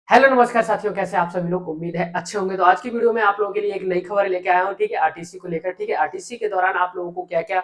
Hello नमस्कार साथियों, कैसे आप सभी लोग। उम्मीद है अच्छे होंगे। तो आज की वीडियो में आप लोगों के लिए एक नई खबर लेके आया हूँ, ठीक है, आरटीसी को लेकर। ठीक है, आरटीसी के दौरान आप लोगों को क्या क्या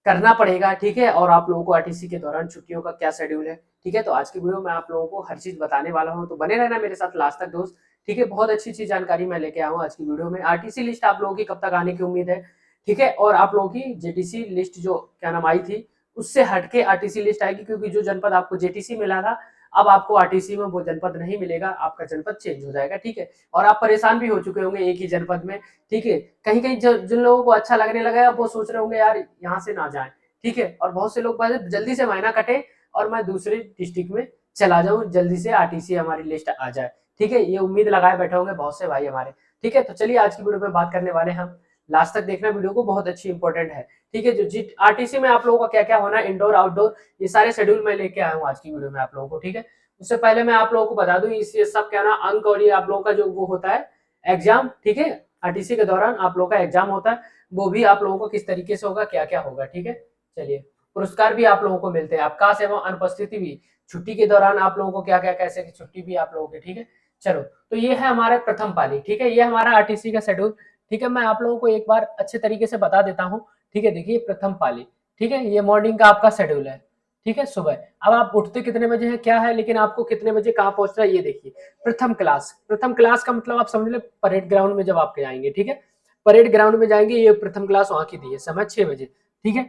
करना पड़ेगा, ठीक है, और आप लोगों को आरटीसी के दौरान छुट्टियों का क्या शेड्यूल है। ठीक है, तो आज की वीडियो में आप लोगों को हर चीज बताने वाला हूँ, तो बने रहना मेरे साथ लास्ट तक दोस्त। ठीक है, बहुत अच्छी अच्छी जानकारी मैं लेके आया हूँ आज की वीडियो में। आरटीसी लिस्ट आप लोगों की कब तक आने की उम्मीद है, ठीक है, और आप लोगों की जेटीसी लिस्ट जो क्या नाम आई थी उससे हटके आरटीसी लिस्ट आएगी, क्योंकि जो जनपद आपको जेटीसी मिला था अब आपको आरटीसी में वो जनपद नहीं मिलेगा, आपका जनपद चेंज हो जाएगा। ठीक है, और आप परेशान भी हो चुके होंगे एक ही जनपद में। ठीक है, कहीं कहीं जिन लोगों को अच्छा लगने लगा है वो सोच रहे होंगे यार यहाँ से ना जाए। ठीक है, और बहुत से लोग जल्दी से मायना कटे और मैं दूसरे डिस्ट्रिक्ट में चला जाऊं, जल्दी से आरटीसी हमारी लिस्ट आ जाए। ठीक है, ये उम्मीद लगाए बैठे होंगे बहुत से भाई हमारे। ठीक है, तो चलिए आज की वीडियो में बात करने वाले हम। लास्ट तक देखना वीडियो को, बहुत अच्छी इंपॉर्टेंट है। ठीक है, जो जी आरटीसी में आप लोगों का क्या क्या होना है, इंडोर आउटडोर, ये सारे शेड्यूल मैं लेके आया हूँ आज की वीडियो में आप लोगों को। ठीक है, उससे पहले मैं आप लोगों को बता दूं इस ये सब क्या ना अंक और ये आप लोगों का जो वो होता है एग्जाम। ठीक है, आरटीसी के दौरान आप लोगों का एग्जाम होता है, वो भी आप लोगों को किस तरीके से होगा, क्या क्या होगा। ठीक है, चलिए, पुरस्कार भी आप लोगों को मिलते हैं, अवकाश एवं अनुपस्थिति भी, छुट्टी के दौरान आप लोगों को क्या क्या कैसे की छुट्टी भी आप लोगों की। ठीक है, चलो, तो ये है हमारा प्रथम पाली। ठीक है, ये हमारा आरटीसी का शेड्यूल। ठीक है, मैं आप लोगों को एक बार अच्छे तरीके से बता देता हूँ। ठीक है, देखिए प्रथम पाली। ठीक है, ये मॉर्निंग का आपका शेड्यूल है। ठीक है, सुबह अब आप उठते कितने बजे हैं क्या है, लेकिन आपको कितने बजे कहाँ पहुंचना है ये देखिए। प्रथम क्लास, प्रथम क्लास का मतलब आप समझ ले परेड ग्राउंड में जब आप जाएंगे। ठीक है, परेड ग्राउंड में जाएंगे, ये प्रथम क्लास वहां की दी है, समय 6 बजे। ठीक है,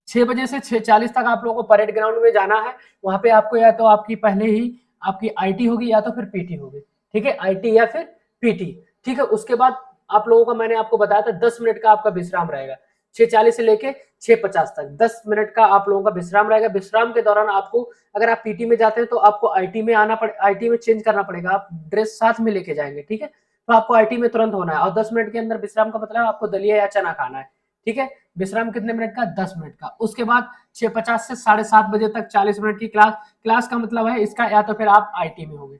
6 बजे से 6:40 तक आप लोगों को परेड ग्राउंड में जाना है। वहां पे आपको या तो आपकी पहले ही आपकी आईटी होगी या तो फिर पीटी होगी। ठीक है, आईटी या फिर पीटी। ठीक है, उसके बाद आप लोगों का मैंने आपको बताया था 10 मिनट का आपका विश्राम रहेगा। 6:40 से लेके 6:50 तक 10 मिनट का आप लोगों का विश्राम रहेगा। विश्राम के दौरान आपको, अगर आप पीटी में जाते हैं तो आपको आईटी में आना पड़े, आईटी में चेंज करना पड़ेगा, आप ड्रेस साथ में लेके जाएंगे। ठीक है, तो आपको आईटी में तुरंत होना है, और 10 मिनट के अंदर विश्राम का मतलब आपको दलिया या चना खाना है। ठीक है, विश्राम कितने मिनट का, 10 मिनट का। उसके बाद 6:50 से 7:30 बजे तक 40 मिनट की क्लास। क्लास का मतलब है इसका, या तो फिर आप आईटी में होंगे,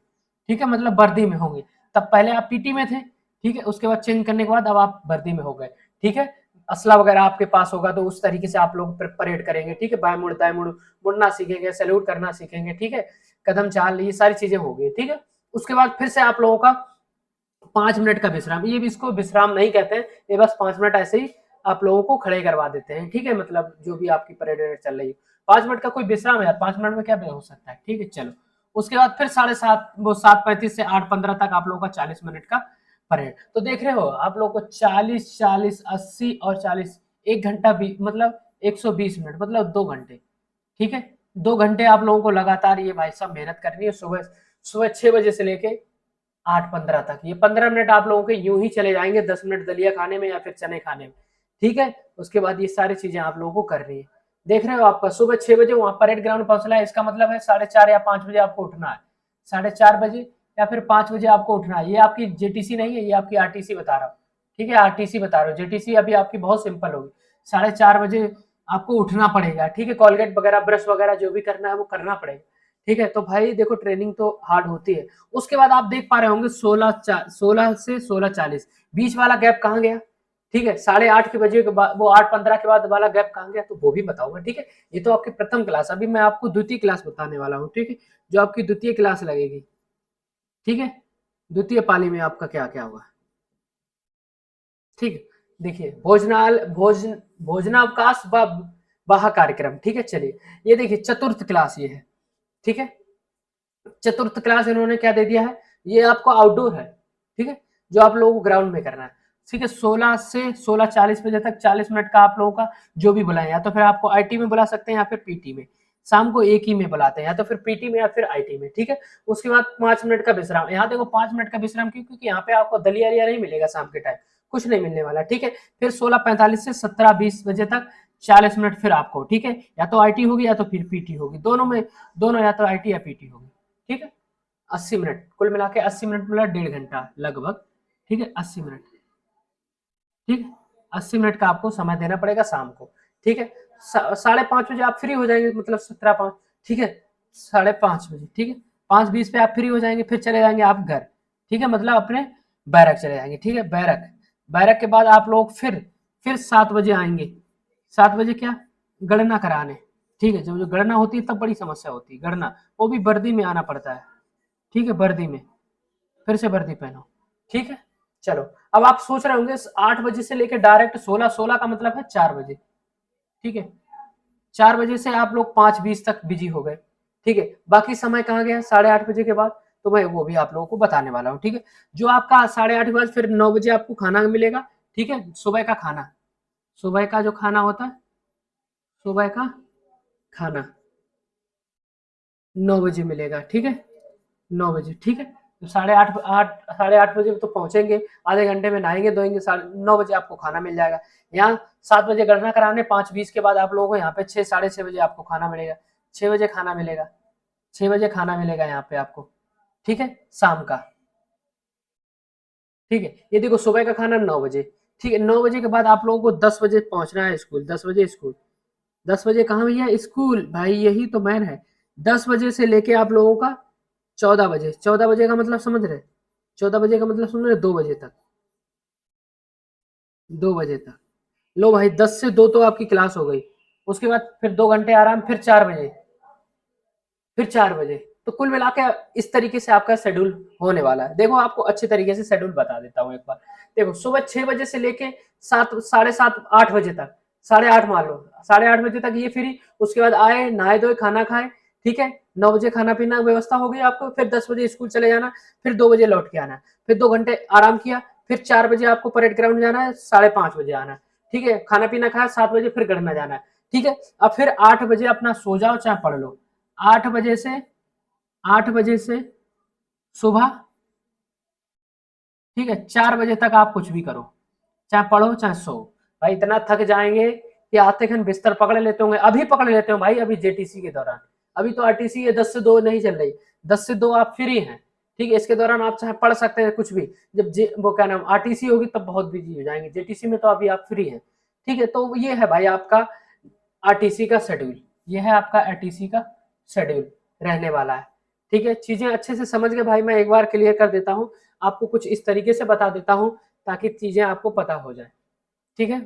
ठीक है, मतलब वर्दी में होंगे। तब पहले आप पीटी में थे, ठीक है, उसके बाद चेंज करने के बाद अब आप वर्दी में हो गए। ठीक है, असला वगैरह आपके पास होगा, तो उस तरीके से आप लोग परेड करेंगे। ठीक है, बाएं मुड़ दाएं मुड़ मुड़ना सीखेंगे, सैल्यूट करना सीखेंगे। ठीक है, कदम चाल, ये सारी चीजें होगी। ठीक है, उसके बाद फिर से आप लोगों का 5 मिनट का विश्राम। ये भी इसको विश्राम नहीं कहते हैं, ये बस 5 मिनट ऐसे ही आप लोगों को खड़े करवा देते हैं। ठीक है, मतलब जो भी आपकी परेड चल रही है, 5 मिनट का कोई विश्राम है यार, 5 मिनट में क्या हो सकता है। ठीक है, चलो, उसके बाद फिर 7:30, वो 7:35 से 8:15 तक आप लोगों का 40 मिनट का परेड। तो देख रहे हो आप लोग को 40, 40, 80 और 40, 1 घंटा भी मतलब 120 मिनट, मतलब 2 घंटे। ठीक है, 2 घंटे आप लोगों को लगातार ये भाई साहब मेहनत करनी है। सुबह सुबह 6 बजे से लेके 8:15 तक, ये 15 मिनट आप लोगों के यूं ही चले जाएंगे, 10 मिनट दलिया खाने में या फिर चने खाने में। ठीक है, उसके बाद ये सारी चीजें आप लोगों को करनी है। देख रहे हो, आपका सुबह 6 बजे वहां परेड ग्राउंड पहुंचना है, इसका मतलब है 4:30 या 5 बजे आपको उठना है। 4:30 बजे या फिर 5 बजे आपको उठना है। ये आपकी जेटीसी नहीं है, ये आपकी आरटीसी बता रहा हूँ। ठीक है, आरटीसी बता रहा हूँ, जेटीसी अभी आपकी बहुत सिंपल होगी। 4:30 बजे आपको उठना पड़ेगा। ठीक है, कोलगेट वगैरह, ब्रश वगैरह जो भी करना है वो करना पड़ेगा। ठीक है, तो भाई देखो ट्रेनिंग तो हार्ड होती है। उसके बाद आप देख पा रहे होंगे 16 से 16:40, बीच वाला गैप कहाँ गया। ठीक है, 8:30 के बजे के बाद, वो 8:15 के बाद वाला गैप कहाँ गया, तो वो भी बताऊंगा। ठीक है, ये तो आपकी प्रथम क्लास, अभी मैं आपको द्वितीय क्लास बताने वाला हूँ। ठीक है, जो आपकी द्वितीय क्लास लगेगी। ठीक है, द्वितीय पाली में आपका क्या क्या होगा। ठीक है, देखिए भोजनावकाश व वाह कार्यक्रम। ठीक है, चलिए, ये देखिए चतुर्थ क्लास ये है। ठीक है, चतुर्थ क्लास इन्होंने क्या दे दिया है, ये आपको आउटडोर है। ठीक है, जो आप लोगों को ग्राउंड में करना है। ठीक है, 16 से 16:40 बजे तक 40 मिनट का आप लोगों का जो भी बुलाएं, या तो फिर आपको आईटी में बुला सकते हैं या फिर पीटी में। शाम को एक ही में बुलाते हैं, या तो फिर पीटी में या फिर आईटी में। ठीक है, उसके बाद 5 मिनट का विश्राम। यहाँ देखो 5 मिनट का विश्राम क्यों, क्योंकि यहाँ पे आपको दलिया लिया नहीं मिलेगा शाम के टाइम, कुछ नहीं मिलने वाला। ठीक है, फिर 16:45 से 17:20 बजे तक 40 मिनट फिर आपको। ठीक है, या तो आईटी होगी या तो फिर पीटी होगी, दोनों में, दोनों या तो आईटी या पीटी होगी। ठीक है, 80 मिनट कुल मिला के, 80 मिनट मतलब 1.5 घंटा लगभग। ठीक है, 80 मिनट। ठीक है, 80 मिनट का आपको समय देना पड़ेगा शाम को। ठीक है, 5:30 बजे आप फ्री हो जाएंगे, मतलब 17:05। ठीक है, 5:30 बजे। ठीक है, 5:20 पे आप फ्री हो जाएंगे, फिर चले जाएंगे आप घर। ठीक है, मतलब अपने बैरक चले जाएंगे। ठीक है, बैरक, बैरक के बाद आप लोग फिर 7 बजे आएंगे। 7 बजे क्या, गणना कराने। ठीक है, जब जो गणना होती है तब बड़ी समस्या होती है, गणना वो भी वर्दी में आना पड़ता है। ठीक है, वर्दी में, फिर से वर्दी पहनो, ठीक है। चलो, अब आप सोच रहे होंगे 8 बजे से लेकर डायरेक्ट 16 का मतलब है 4 बजे, ठीक है। 4 बजे से आप लोग 5:20 तक बिजी हो गए, ठीक है। बाकी समय कहाँ गया 8:30 बजे के बाद, तो मैं वो भी आप लोगों को बताने वाला हूँ, ठीक है। जो आपका 8:30 के बाद फिर 9 बजे आपको खाना मिलेगा, ठीक है, सुबह का खाना, सुबह का जो खाना होता है, सुबह का खाना 9 बजे मिलेगा, ठीक है, 9 बजे, ठीक है। तो 8:30 बजे तो पहुंचेंगे, आधे घंटे में नहाएंगे धोएंगे, 9 बजे आपको खाना मिल जाएगा। यहाँ 7 बजे गणना कराने, 5:20 के बाद आप लोगों को यहाँ पे 6 साढ़े 6 बजे आपको खाना मिलेगा, 6 बजे खाना मिलेगा, 6 बजे खाना मिलेगा यहाँ पे आपको, ठीक है, शाम का, ठीक है। ये देखो सुबह का खाना 9 बजे, ठीक है। 9 बजे के बाद आप लोगों को 10 बजे पहुंचना है स्कूल, 10 बजे स्कूल, 10 बजे कहाँ भैया स्कूल, भाई यही तो मैन है। 10 बजे से लेके आप लोगों का 14 बजे, 14 बजे का मतलब समझ रहे, 14 बजे का मतलब समझ रहे, 2 बजे तक, 2 बजे तक। लो भाई 10 से 2 तो आपकी क्लास हो गई, उसके बाद फिर 2 घंटे आराम, फिर 4 बजे, फिर 4 बजे। तो कुल मिला के इस तरीके से आपका शेड्यूल होने वाला है। देखो आपको अच्छे तरीके से शेड्यूल बता देता हूँ एक बार। देखो सुबह 6 बजे से लेके 7 साढ़े 7 8 बजे तक, 8:30 मान लो, 8:30 बजे तक ये फ्री। उसके बाद आए नहाए धोए खाना खाए, ठीक है। 9 बजे खाना पीना व्यवस्था हो गई आपको, फिर 10 बजे स्कूल चले जाना, फिर 2 बजे लौट के आना, फिर 2 घंटे आराम किया, फिर 4 बजे आपको परेड ग्राउंड जाना है, 5:30 बजे आना, ठीक है। खाना पीना खाया, 7 बजे फिर घर में जाना है, ठीक है। अब फिर 8 बजे अपना सो जाओ चाहे पढ़ लो, 8 बजे से, 8 बजे से सुबह, ठीक है, 4 बजे तक आप कुछ भी करो, चाहे पढ़ो चाहे सो। भाई इतना थक जाएंगे कि आते खन बिस्तर पकड़ लेते होंगे, अभी पकड़ लेते हो भाई, अभी जेटीसी के दौरान। अभी तो आरटीसी है 10 से 2 नहीं चल रही, 10 से 2 आप फ्री हैं, ठीक है। इसके दौरान आप चाहे पढ़ सकते हैं कुछ भी। जब वो क्या नाम आरटीसी होगी तब बहुत बिजी हो जाएंगे, जेटीसी में तो अभी आप फ्री हैं, ठीक है। तो ये है भाई आपका आरटीसी का शेड्यूल, ये है आपका आरटीसी का शेड्यूल रहने वाला है, ठीक है। चीजें अच्छे से समझ के भाई मैं एक बार क्लियर कर देता हूँ, आपको कुछ इस तरीके से बता देता हूँ ताकि चीजें आपको पता हो जाए, ठीक है।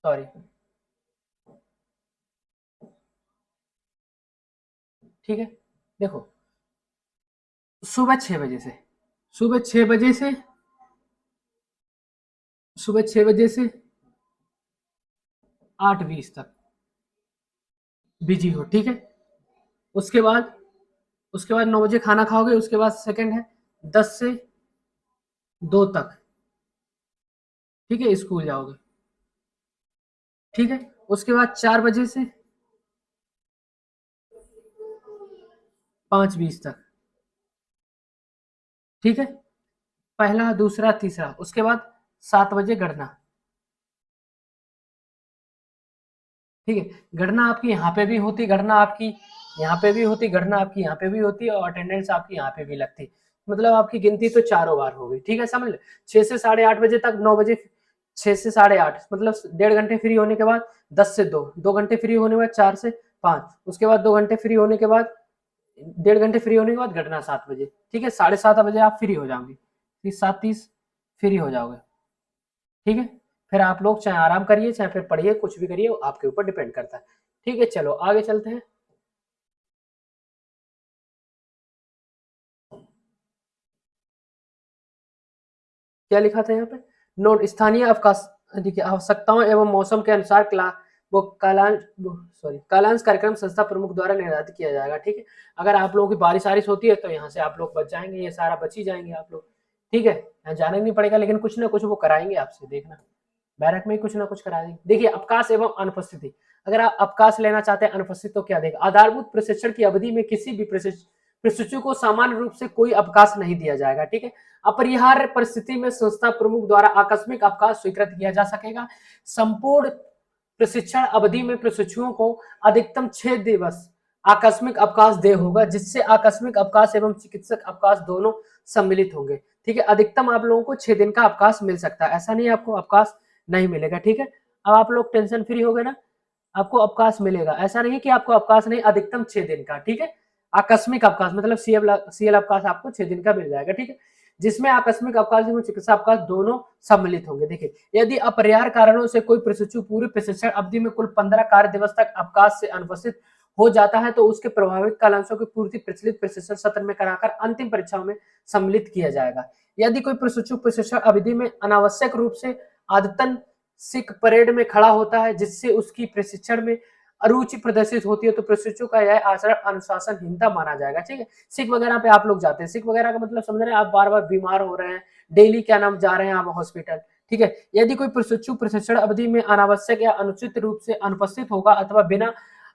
सॉरी, ठीक है। देखो सुबह 6 बजे से, सुबह 6 बजे से, सुबह 6 बजे से 8:20 तक बिजी हो, ठीक है। उसके बाद, उसके बाद 9 बजे खाना खाओगे, उसके बाद सेकंड है 10 से 2 तक, ठीक है, स्कूल जाओगे, ठीक है। उसके बाद 4 बजे से 5:20 तक, ठीक है, पहला दूसरा तीसरा। उसके बाद 7 बजे गणना, ठीक है। गणना आपकी यहाँ पे भी होती, गणना आपकी यहाँ पे भी होती, गणना आपकी यहाँ पे भी होती और अटेंडेंस आपकी यहाँ पे भी लगती, मतलब आपकी गिनती तो चारों बार हो गई, ठीक है, समझ लो। 6 से 8:30 बजे तक, 9 बजे, 6 से 8:30 मतलब 1.5 घंटे फ्री होने के बाद 10 से 2, 2 घंटे फ्री होने के बाद 4 से 5, उसके बाद 2 घंटे फ्री होने के बाद 1.5 घंटे फ्री होने के बाद घटना 7 बजे, ठीक है। 7:30 बजे आप फ्री हो जाओगे, फिर 7:30 फ्री हो जाओगे, ठीक है। फिर आप लोग चाहे आराम करिए चाहे फिर पढ़िए, कुछ भी करिए, आपके ऊपर डिपेंड करता है, ठीक है। चलो आगे चलते हैं। क्या लिखा था यहाँ पे, नोट स्थानीय अवकाश, देखिए आवश्यकताओं एवं मौसम के अनुसार वो कालांश, सॉरी कालांश कार्यक्रम संस्था प्रमुख द्वारा निर्धारित किया जाएगा, ठीक है। अगर आप लोगों की बारिश वारिश होती है तो यहाँ से आप लोग बच जाएंगे, ये सारा बच ही जाएंगे आप लोग, ठीक है। यहाँ जाना ही नहीं पड़ेगा, लेकिन कुछ ना कुछ वो कराएंगे आपसे, देखना बैरक में ही कुछ ना कुछ करा देंगे। देखिए अवकाश एवं अनुपस्थिति, अगर आप अवकाश लेना चाहते हैं अनुपस्थित तो क्या देगा, आधारभूत प्रशिक्षण की अवधि में किसी भी प्रशिक्षु को सामान्य रूप से कोई अवकाश नहीं दिया जाएगा, ठीक है। अपरिहार्य परिस्थिति में संस्था प्रमुख द्वारा आकस्मिक अवकाश स्वीकृत किया जा सकेगा। संपूर्ण प्रशिक्षण अवधि में प्रशिक्षुओं को अधिकतम 6 दिवस आकस्मिक अवकाश दे होगा, जिससे आकस्मिक अवकाश एवं चिकित्सक अवकाश दोनों सम्मिलित होंगे, ठीक है। अधिकतम आप लोगों को 6 दिन का अवकाश मिल सकता है, ऐसा नहीं आपको अवकाश नहीं मिलेगा, ठीक है। अब आप लोग टेंशन फ्री हो गए ना, आपको अवकाश मिलेगा, ऐसा नहीं कि आपको अवकाश नहीं, अधिकतम 6 दिन का, ठीक है। आकस्मिक अवकाश मतलब सीएल अवकाश आपको 6 दिन का मिल जाएगा, ठीक है, जिसमें आकस्मिक अवकाश एवं चिकित्सा अवकाश दोनों सम्मिलित होंगे। देखिए यदि अपरिहार्य कारणों से कोई प्रशिक्षु पूरी प्रशिक्षण अवधि में कुल 15 कार्य दिवस तक अवकाश से अनुपस्थित हो जाता है तो उसके प्रभावित कालांशों की पूर्ति प्रचलित प्रशिक्षण सत्र में कराकर अंतिम परीक्षाओं में सम्मिलित किया जाएगा। यदि कोई प्रशिक्षु प्रशिक्षण अवधि में अनावश्यक रूप से आदतन सिख परेड में खड़ा होता है जिससे उसकी प्रशिक्षण में अरुचि प्रदर्शित होती है तो प्रशिक्षु का यह आचरण अनुशासनहीनता माना जाएगा। ठीक है, सिख वगैरह पे आप लोग जाते हैं, सिख वगैरह का मतलब समझ रहे हैं, आप बार बार बीमार हो रहे हैं, डेली क्या नाम जा रहे हैं आप हॉस्पिटल। ठीक है, यदि कोई प्रशिक्षु प्रशिक्षण अवधि में अनावश्यक या अनुचित रूप से अनुपस्थित होगा अथवा बिना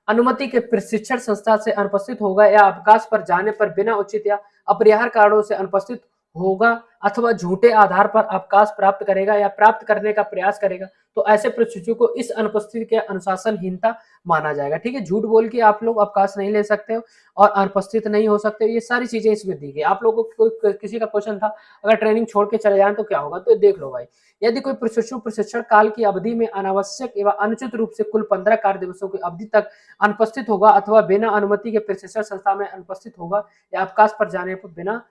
अनुमति के प्रशिक्षण संस्था से अनुपस्थित होगा या अवकाश पर जाने पर बिना उचित या अपरिहार्य कारणों से अनुपस्थित होगा अथवा झूठे आधार पर अवकाश प्राप्त करेगा या प्राप्त करने का प्रयास करेगा तो ऐसे प्रशिक्षु को इस अनुपस्थिति के अनुशासनहीनता माना जाएगा। ठीक है, झूठ बोल के आप लोग अवकाश नहीं ले सकते हो और अनुपस्थित नहीं हो सकते, ये सारी चीजें इसमें दी गई। आप लोगों को कोई किसी का क्वेश्चन था अगर ट्रेनिंग छोड़ के चले जाए तो क्या होगा, तो देख लो भाई। यदि कोई प्रशिक्षु प्रशिक्षण काल की अवधि में अनावश्यक एवं अनुचित रूप से कुल 15 कार्य दिवसों की अवधि तक अनुपस्थित होगा अथवा बिना अनुमति के प्रशिक्षण संस्था में अनुपस्थित होगा या अवकाश पर जाने पर बिना,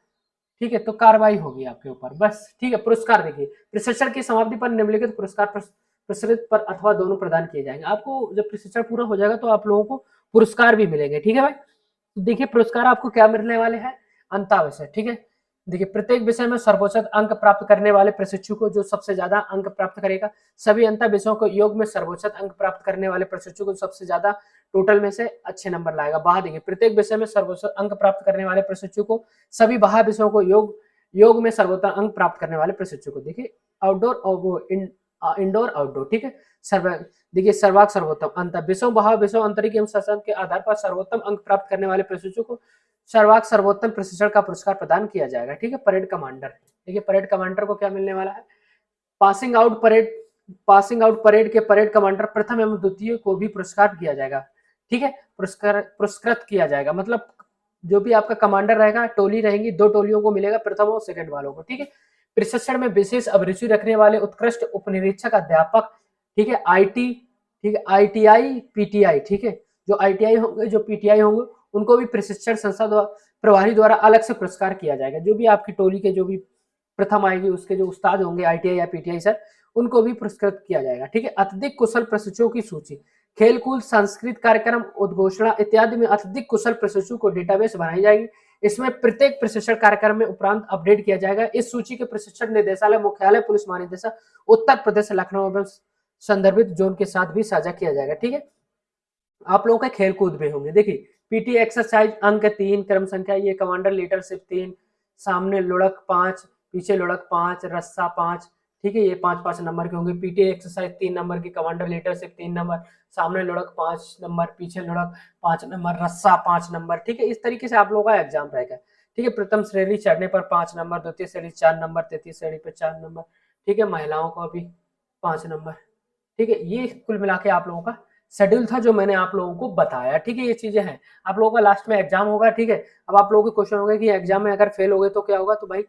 ठीक है, तो कार्रवाई होगी आपके ऊपर बस। ठीक है, पुरस्कार देखिए, प्रशिक्षण की समाप्ति पर निम्नलिखित पुरस्कार प्रसरित पर अथवा दोनों प्रदान किए जाएंगे। आपको जब प्रशिक्षण पूरा हो जाएगा तो आप लोगों को पुरस्कार भी मिलेंगे। ठीक है भाई, तो देखिए पुरस्कार आपको क्या मिलने वाले हैं, अंताविषय। ठीक है, देखिए प्रत्येक विषय में सर्वोच्च अंक प्राप्त करने वाले प्रशिक्षु को जो सबसे ज्यादा अंक प्राप्त करेगा, सभी अंतर विषयों को योग में सर्वोच्च अंक प्राप्त करने वाले प्रशिक्षु को सबसे ज्यादा टोटल में से अच्छे नंबर लाएगा। बाहर देखिए प्रत्येक विषय में सर्वोच्च अंक प्राप्त करने वाले प्रशिक्षु को सभी बाह्य विषयों को योग में सर्वोत्तम अंक प्राप्त करने वाले प्रशिक्षु को देखिए आउटडोर और इंडोर आउटडोर। ठीक है, देखिए सर्वांग सर्वोत्तम अंतर विषयों बाह्य विषयों आंतरिक एवं शासन के आधार पर सर्वोत्तम अंक प्राप्त करने वाले प्रशिक्षु को सर्वांग सर्वोत्तम प्रशिक्षण का पुरस्कार प्रदान किया जाएगा। ठीक है, परेड कमांडर, देखिए परेड कमांडर को क्या मिलने वाला है, पासिंग आउट परेड के परेड कमांडर प्रथम एवं द्वितीय को भी पुरस्कार दिया जाएगा। ठीक है, पुरस्कृत किया जाएगा, मतलब जो भी आपका कमांडर रहेगा, टोली रहेगी, 2 टोलियों को मिलेगा, प्रथम और सेकंड वालों को। ठीक है, प्रशिक्षण में विशेष अभिरुचि रखने वाले उत्कृष्ट उपनिरीक्षक अध्यापक, ठीक है, आईटी, ठीक है, आईटीआई पीटीआई, ठीक है, जो आईटीआई होंगे जो पीटीआई होंगे उनको भी प्रशिक्षण संस्था प्रभारी द्वारा अलग से पुरस्कार किया जाएगा। जो भी आपकी टोली के जो भी प्रथम आएगी उसके जो उस्ताद होंगे आईटीआई या पीटीआई सर, उनको भी पुरस्कृत किया जाएगा। ठीक है, अत्यधिक कुशल प्रशिक्षुओं की सूची, खेलकूद, सांस्कृतिक कार्यक्रम, उद्घोषणा इत्यादि में अत्यधिक कुशल प्रशिक्षु को डेटाबेस बनाई जाएगी। इसमें प्रत्येक प्रशिक्षण कार्यक्रम में उपरांत अपडेट किया जाएगा। इस सूची के प्रशिक्षण निदेशालय मुख्यालय पुलिस महानिदेशक उत्तर प्रदेश लखनऊ एवं संदर्भित जोन के साथ भी साझा किया जाएगा। ठीक है, आप लोगों के खेलकूद भी होंगे, देखिए पीटी एक्सरसाइज अंक 3, क्रम संख्या ये कमांडर लीडरशिप 3, सामने लुढ़क 5, पीछे लुढ़क 5, रस्सा 5, ठीक है, ये 5-5 नंबर के होंगे। पीटी एक्सरसाइज 3 नंबर की, कमांडर लीडरशिप 3 नंबर, सामने लुढ़क 5 नंबर, पीछे लुढ़क 5 नंबर, रस्सा 5 नंबर। ठीक है, इस तरीके से आप लोगों का एग्जाम रहेगा। ठीक है, प्रथम श्रेणी चढ़ने पर 5 नंबर, द्वितीय श्रेणी 4 नंबर, तृतीय श्रेणी पे 4 नंबर। ठीक है, महिलाओं को भी 5 नंबर। ठीक है, ये कुल मिला के आप लोगों का शेड्यूल था जो मैंने आप लोगों को बताया। ठीक है, ये चीजें हैं, आप लोगों का लास्ट में एग्जाम होगा। ठीक है, अब आप लोगों के क्वेश्चन होंगे कि एग्जाम में अगर फेल हो गए तो क्या होगा, तो भाई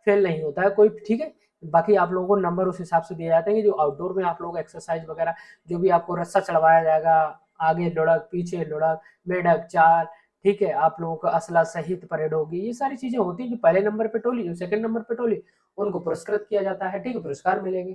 फेल नहीं होता है कोई। ठीक है, बाकी आप लोगों को नंबर उस हिसाब से दिए जाते हैं। जो आउटडोर में आप लोग एक्सरसाइज वगैरह जो भी आपको रस्सा चढ़वाया जाएगा, आगे लुढ़क, पीछे लुढ़क, मेढक, चाल, ठीक है, आप लोगों को असला सहित परेड होगी, ये सारी चीजें होती है। जो पहले नंबर पे टोली, जो सेकंड नंबर पे टोली, उनको पुरस्कृत किया जाता है। ठीक है, पुरस्कार मिलेंगे।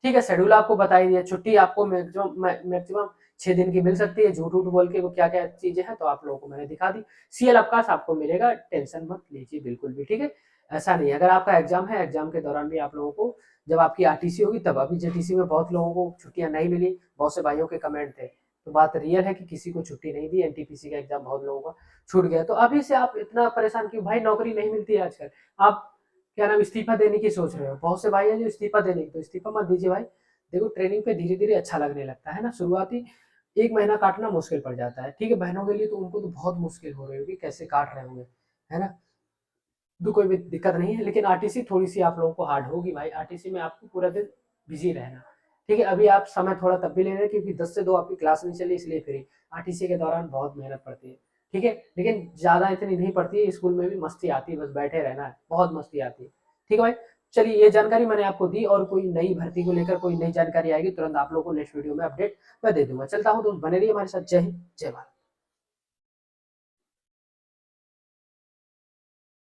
ठीक है, शेड्यूल आपको बताई दिया, छुट्टी आपको मैक्सिमम 6 दिन की मिल सकती है। झूठ बोल के वो क्या क्या चीजें हैं तो आप लोगों को मैंने दिखा दी। सीएल अवकाश आपको मिलेगा, टेंशन मत लीजिए बिल्कुल भी। ठीक है, ऐसा नहीं है, अगर आपका एग्जाम है, एग्जाम के दौरान भी आप लोगों को जब आपकी आरटीसी होगी तब, अभी जेटीसी में बहुत लोगों को छुट्टियां नहीं मिली, बहुत से भाइयों के कमेंट थे, तो बात रियल है कि किसी को छुट्टी नहीं दी। एनटीपीसी का एग्जाम बहुत लोगों का छूट गया, तो अभी से आप इतना परेशान क्यों भाई, नौकरी नहीं मिलती है आजकल। आप क्या नाम इस्तीफा देने की सोच रहे हो, बहुत से भाई हैं जो इस्तीफा देने की, तो इस्तीफा मत दीजिए भाई। देखो ट्रेनिंग पे धीरे धीरे अच्छा लगने लगता है ना, शुरुआती 1 महीना काटना मुश्किल पड़ जाता है। ठीक है, बहनों के लिए तो उनको तो बहुत मुश्किल हो रही होगी, कैसे काट रहे होंगे, है ना, तो कोई भी दिक्कत नहीं है। लेकिन आरटीसी थोड़ी सी आप लोगों को हार्ड होगी भाई, आरटीसी में आपको पूरा दिन बिजी रहना। ठीक है, अभी आप समय थोड़ा तब भी ले रहे हैं क्योंकि 10 से 2 आपकी क्लास नहीं चली, इसलिए फ्री। आरटीसी के दौरान बहुत मेहनत पड़ती है। ठीक है, लेकिन ज्यादा इतनी नहीं पड़ती है, स्कूल में भी मस्ती आती है, बस बैठे रहना है, बहुत मस्ती आती है। ठीक है भाई, चलिए ये जानकारी मैंने आपको दी, और कोई नई भर्ती को लेकर कोई नई जानकारी आएगी तुरंत आप लोगों को नेक्स्ट वीडियो में अपडेट मैं दे दूंगा। चलता हूँ, तो बने रहिए हमारे साथ। जय हिंद, जय भारत।